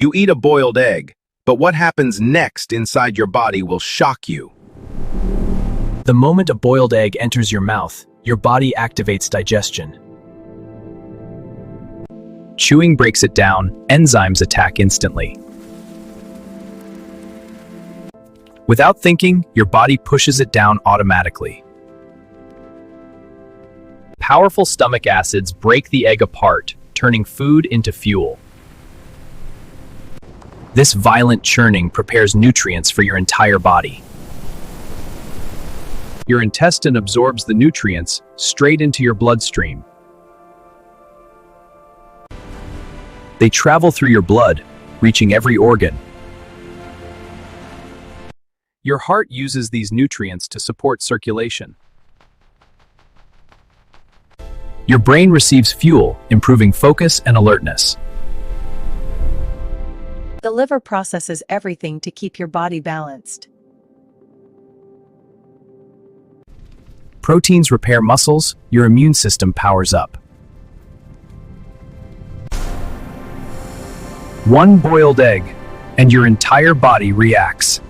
You eat a boiled egg, but what happens next inside your body will shock you. The moment a boiled egg enters your mouth, your body activates digestion. Chewing breaks it down, enzymes attack instantly. Without thinking, your body pushes it down automatically. Powerful stomach acids break the egg apart, turning food into fuel. This violent churning prepares nutrients for your entire body. Your intestine absorbs the nutrients straight into your bloodstream. They travel through your blood, reaching every organ. Your heart uses these nutrients to support circulation. Your brain receives fuel, improving focus and alertness. The liver processes everything to keep your body balanced. Proteins repair muscles, your immune system powers up. One boiled egg, and your entire body reacts.